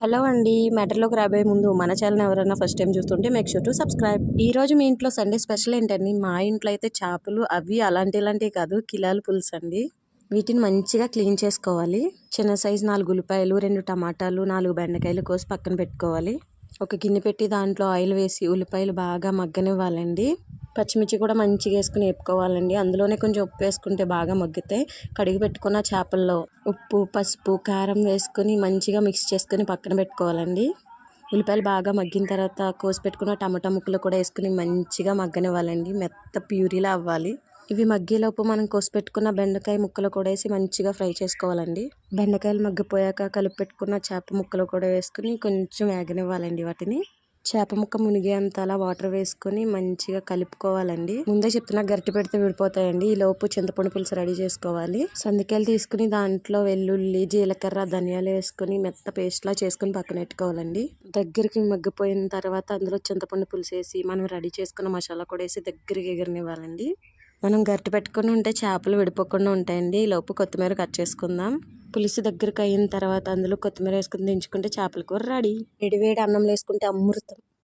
Hello అండి. మ్యాటర్‌లోకి రాబోయే ముందు మన ఛానెల్‌ని ఎవరైనా ఫస్ట్ టైమ్ చూస్తుంటే మేక్ ష్యూర్ టు సబ్స్క్రైబ్. ఈరోజు మీ ఇంట్లో సండే స్పెషల్ ఏంటండి? మా ఇంట్లో అయితే చేపలు అవి ఇలాంటివి కాదు, కిలాల పులుసు అండి. వీటిని మంచిగా క్లీన్ చేసుకోవాలి. చిన్న సైజు 4 ఉల్లిపాయలు, 2 టమాటాలు, 4 బెండకాయలు కోసి పక్కన పెట్టుకోవాలి. ఒక గిన్నె పెట్టి దాంట్లో ఆయిల్ వేసి ఉల్లిపాయలు బాగా మగ్గనివ్వాలండి. పచ్చిమిర్చి కూడా మంచిగా వేసుకుని వేపుకోవాలండి. అందులోనే కొంచెం ఉప్పు వేసుకుంటే బాగా మగ్గుతాయి. కడిగి పెట్టుకున్న చేపల్లో ఉప్పు, పసుపు, కారం వేసుకొని మంచిగా మిక్స్ చేసుకొని పక్కన పెట్టుకోవాలండి. ఉల్లిపాయలు బాగా మగ్గిన తర్వాత కోసి పెట్టుకున్న టమాటా ముక్కలు కూడా వేసుకుని మంచిగా మగ్గనివ్వాలండి. మెత్త ప్యూరీలా అవ్వాలి. ఇవి మగ్గేలోపు మనం కోసి పెట్టుకున్న బెండకాయ ముక్కలు కూడా వేసి మంచిగా ఫ్రై చేసుకోవాలండి. బెండకాయలు మగ్గిపోయాక కలిపి పెట్టుకున్న చేప ముక్కలు కూడా వేసుకుని కొంచెం వేగనివ్వాలండి. వాటిని చేప ముక్క మునిగేంతలా వాటర్ వేసుకొని మంచిగా కలుపుకోవాలండి. ముందే చెప్తున్నా, గరిటె పెడితే విడిపోతాయండి. ఈ లోపు చింతపండు పులుసు రెడీ చేసుకోవాలి. సందికాయలు తీసుకుని దాంట్లో వెల్లుల్లి, జీలకర్ర, ధనియాలు వేసుకుని మెత్త పేస్ట్ లా చేసుకుని పక్కన పెట్టుకోవాలండి. దగ్గరికి మగ్గిపోయిన తర్వాత అందులో చింతపండు పులుసు వేసి మనం రెడీ చేసుకున్న మసాలా కూడా వేసి దగ్గరికి ఎగరనివ్వాలండి. మనం గరిటె పెట్టుకుని ఉంటే చేపలు విడిపోకుండా ఉంటాయండి. ఈ లోపు కొత్తిమీర కట్ చేసుకుందాం. పులుసు దగ్గరికి అయిన తర్వాత అందులో కొత్తిమీర వేసుకుని దించుకుంటే చేపల కూర రెడీ. వేడి వేడి అన్నం వేసుకుంటే అమృతం.